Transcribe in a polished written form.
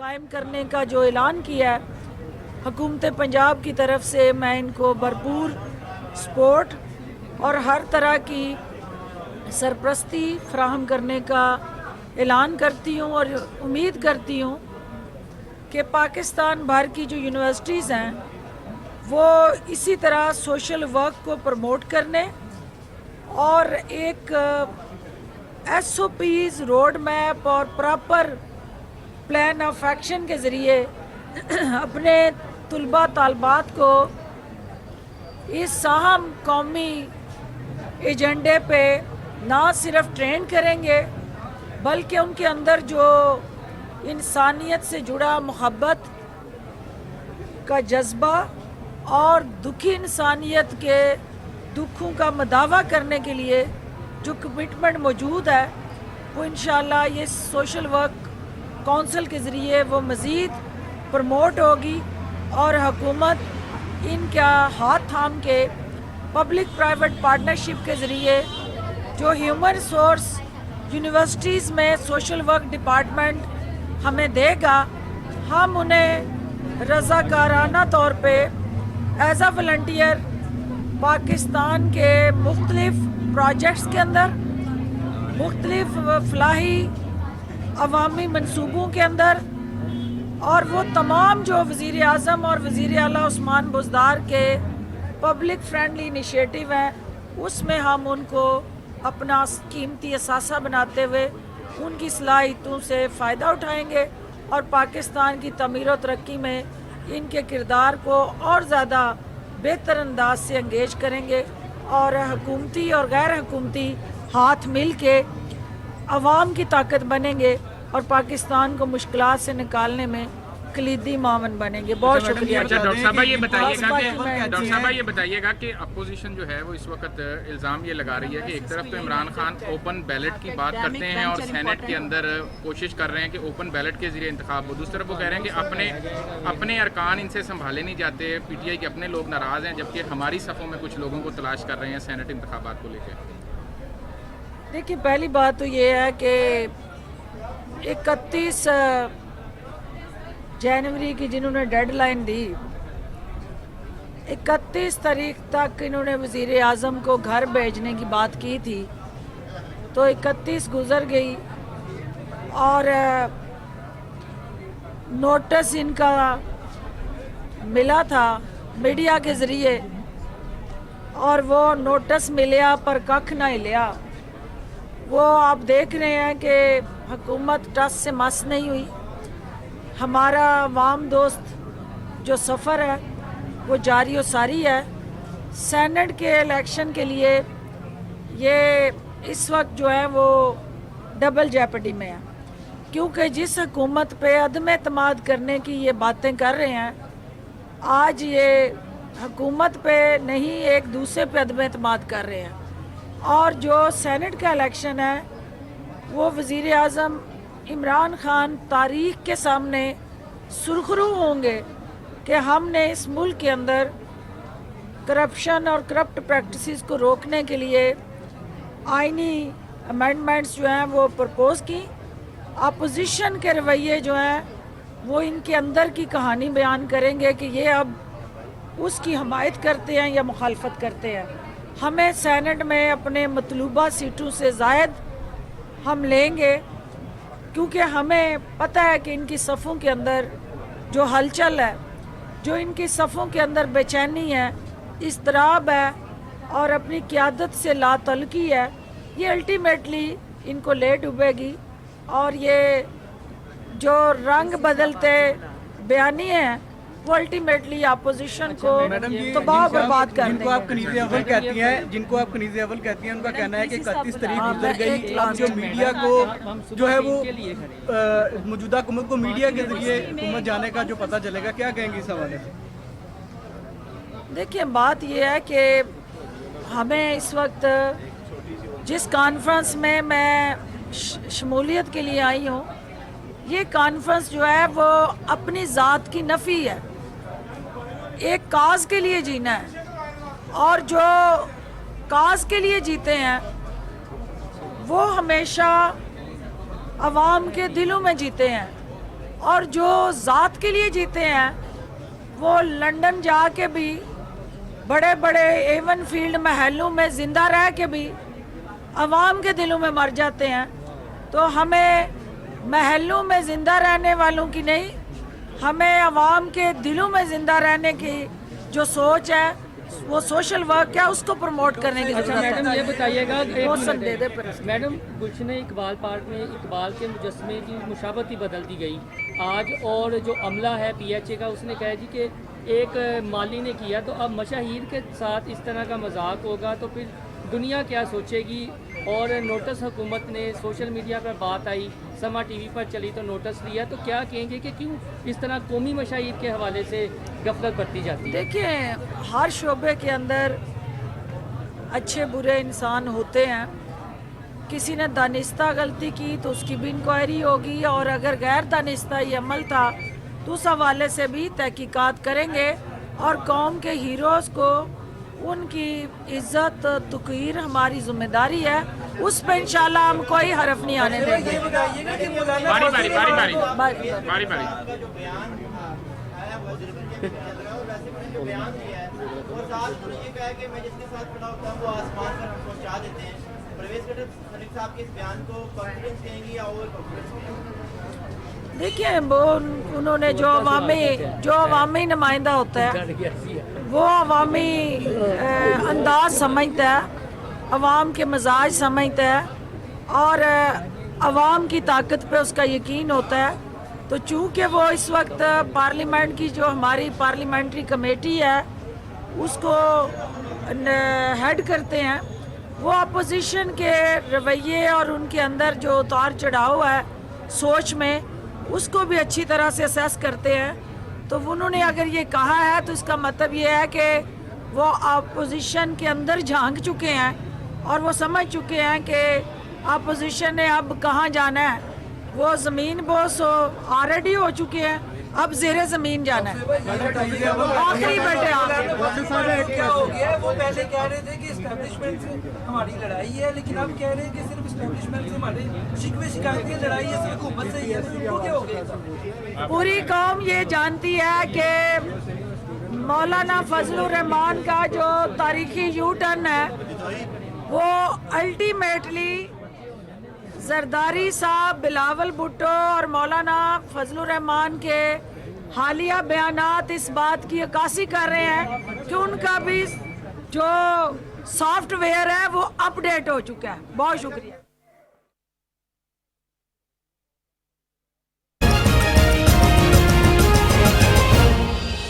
कायम करने का जो ऐलान किया है हुकूमत पंजाब की तरफ से, मैं इनको भरपूर सपोर्ट और हर तरह की सरपरस्ती फराहम करने का ऐलान करती हूँ और उम्मीद करती हूँ कि पाकिस्तान भर की जो यूनिवर्सिटीज़ हैं वो इसी तरह सोशल वर्क को प्रमोट करने और एक SOPs, रोड मैप और प्रॉपर प्लान ऑफ एक्शन के ज़रिए अपने तुलबा तालबात को इस अहम कौमी एजेंडे पे ना सिर्फ ट्रेन करेंगे बल्कि उनके अंदर जो इंसानियत से जुड़ा मोहब्बत का जज्बा और दुखी इंसानियत के दुखों का मदावा करने के लिए जो कमिटमेंट मौजूद है वो इंशाअल्लाह ये सोशल वर्क काउंसिल के ज़रिए वो मज़ीद प्रमोट होगी और हुकूमत इनका हाथ थाम के पब्लिक प्राइवेट पार्टनरशिप के ज़रिए जो ह्यूमन रिसोर्स यूनिवर्सिटीज़ में सोशल वर्क डिपार्टमेंट हमें देगा, हम उन्हें रज़ाकाराना तौर पे एज अ वॉलंटियर पाकिस्तान के मुख्तलिफ प्रोजेक्ट्स के अंदर, मुख्तलिफ फलाही अवामी मंसूबों के अंदर और वो तमाम जो वज़ीर आज़म और वज़ीर आला उस्मान बुज़दार के पब्लिक फ्रेंडली इनिशिएटिव हैं उसमें हम उनको अपना कीमती असासा बनाते हुए उनकी सलाहियतों से फ़ायदा उठाएंगे और पाकिस्तान की तमीर और तरक्की में इनके किरदार को और ज़्यादा बेहतर अंदाज से इंगेज करेंगे और हुकूमती और गैर हुकूमती हाथ मिल के अवाम की ताकत बनेंगे और पाकिस्तान को मुश्किलात से निकालने में कलीदी मामन बनेंगे। बहुत शुक्रिया। अच्छा डॉक्टर साहब ये बताइएगा कि अपोजिशन जो है वो इस वक्त इल्ज़ाम ये लगा रही है कि एक तरफ तो इमरान खान ओपन बैलेट की बात करते हैं और सेनेट के अंदर कोशिश कर रहे हैं कि ओपन बैलेट के जरिए इंतखाब हो, दूसरी तरफ वो कह रहे हैं कि अपने अरकान इनसे संभाले नहीं जाते, PTI के अपने लोग नाराज़ हैं जबकि हमारी सफ़ों में कुछ लोगों को तलाश कर रहे हैं सेनेट इंतखाबात को लेकर। देखिए, पहली बात तो ये है कि 31 जनवरी की जिन्होंने डेडलाइन दी, 31 तारीख तक इन्होंने वज़ीर आज़म को घर भेजने की बात की थी, तो 31 गुज़र गई और नोटिस इनका मिला था मीडिया के ज़रिए और वो नोटिस मिलिया पर कख ना हिलिया। वो आप देख रहे हैं कि हुकूमत टस से मस नहीं हुई। हमारा वाम दोस्त जो सफ़र है वो जारी और सारी है। सेनेट के इलेक्शन के लिए ये इस वक्त जो है वो डबल जेपडी में है, क्योंकि जिस हुकूमत पे अदम एतमाद करने की ये बातें कर रहे हैं, आज ये हुकूमत पे नहीं एक दूसरे पे अदम एतमाद कर रहे हैं। और जो सेनेट का इलेक्शन है वो वज़ीर आज़म इमरान खान तारीख के सामने सुरखरू होंगे कि हमने इस मुल्क के अंदर करप्शन और करप्ट प्रैक्टिसेस को रोकने के लिए आइनी अमेंडमेंट्स जो हैं वो प्रपोज़ की। अपोजिशन के रवैये जो हैं वो इनके अंदर की कहानी बयान करेंगे कि ये अब उसकी हमायत करते हैं या मुखालफत करते हैं। हमें सेनेट में अपने मतलूबा सीटों से ज़ायद हम लेंगे, क्योंकि हमें पता है कि इनकी सफ़ों के अंदर जो हलचल है, जो इनकी सफ़ों के अंदर बेचैनी है, इस्तराब है और अपनी क़ियादत से लातल्की है, ये अल्टीमेटली इनको ले डूबेगी और ये जो रंग बदलते बयानी हैं वो अल्टीमेटली अपोजिशन को तबाह बर्बाद कर देंगे। जिनको आप कनीज़ अव्वल कहती हैं उनका कहना है कि 31 तारीख गुजर गई, अब जो मीडिया को जो है वो मौजूदा हुकूमत को मीडिया के जरिए हुकूमत जाने का जो पता चलेगा, क्या कहेंगे इस हवाले से? देखिए, बात ये है कि हमें इस वक्त जिस कॉन्फ्रेंस में मैं शमूलियत के लिए आई हूँ, ये कॉन्फ्रेंस जो है वो अपनी ज़ात की नफ़ी है, एक काज के लिए जीना है और जो काज के लिए जीते हैं वो हमेशा अवाम के दिलों में जीते हैं। اور جو ذات کے لیے جیتے ہیں وہ لندن جا کے بھی بڑے بڑے ایون فیلڈ محلوں میں زندہ رہ کے بھی عوام کے دلوں میں مر جاتے ہیں. تو ہمیں محلوں میں زندہ رہنے والوں کی نہیں، ہمیں عوام کے دلوں میں زندہ رہنے کی جو سوچ ہے، وہ سوشل ورک ہے، اس کو پروموٹ کرنے کی ضرورت ہے. میڈم یہ بتائیے گا میڈم گلشن اقبال پارک میں اقبال کے مجسمے کی مشابہت ہی بدل دی گئی آج، اور جو عملہ ہے پی ایچ اے کا اس نے کہا جی کہ ایک مالی نے کیا، تو اب مشاہیر کے ساتھ اس طرح کا مذاق ہوگا تو پھر دنیا کیا سوچے گی. اور نوٹس حکومت نے سوشل میڈیا پر بات آئی، سما ٹی وی پر چلی تو نوٹس لیا، تو کیا کہیں گے کہ کیوں اس طرح قومی مشاہیر کے حوالے سے غفلت برتی جاتی ہے؟ دیکھیں، ہر شعبے کے اندر اچھے برے انسان ہوتے ہیں. کسی نے دانستہ غلطی کی تو اس کی بھی انکوائری ہوگی، اور اگر غیر دانستہ یہ عمل تھا تو اس حوالے سے بھی تحقیقات کریں گے. اور قوم کے ہیروز کو ان کی عزت توقیر ہماری ذمہ داری ہے، اس پہ انشاءاللہ ہم کوئی حرف نہیں آنے دیں گے. باری دیکھیں، وہ انہوں نے جو عوامی نمائندہ ہوتا ہے وہ عوامی انداز سمجھتا ہے، عوام کے مزاج سمجھتا ہے، اور عوام کی طاقت پہ اس کا یقین ہوتا ہے. تو چونکہ وہ اس وقت پارلیمنٹ کی جو ہماری پارلیمنٹری کمیٹی ہے اس کو ہیڈ کرتے ہیں، وہ اپوزیشن کے رویے اور ان کے اندر جو اتار چڑھاؤ ہے سوچ میں، اس کو بھی اچھی طرح سے اسیس کرتے ہیں. تو انہوں نے اگر یہ کہا ہے تو اس کا مطلب یہ ہے کہ وہ اپوزیشن کے اندر جھانک چکے ہیں اور وہ سمجھ چکے ہیں کہ اپوزیشن نے اب کہاں جانا ہے. وہ زمین بوس آلریڈی ہو چکے ہیں، اب زیر زمین جانا ہے. آخری بیٹے ہو گیا، وہ پہلے کہہ رہے تھے کہ اسٹیبلشمنٹ سے ہماری لڑائی ہے، لیکن اب کہہ رہے ہیں کہ صرف اسٹیبلشمنٹ سے ہمارے شکوے شکایتیں لڑائی ہے صرف حکومت سے ہی ہے. تو کیا ہو گیا؟ پوری قوم یہ جانتی ہے کہ مولانا فضل الرحمان کا جو تاریخی یو ٹرن ہے وہ الٹیمیٹلی زرداری صاحب، بلاول بھٹو اور مولانا فضل الرحمان کے حالیہ بیانات اس بات کی عکاسی کر رہے ہیں کہ ان کا بھی جو سافٹ ویئر ہے وہ اپ ڈیٹ ہو چکا ہے. بہت شکریہ.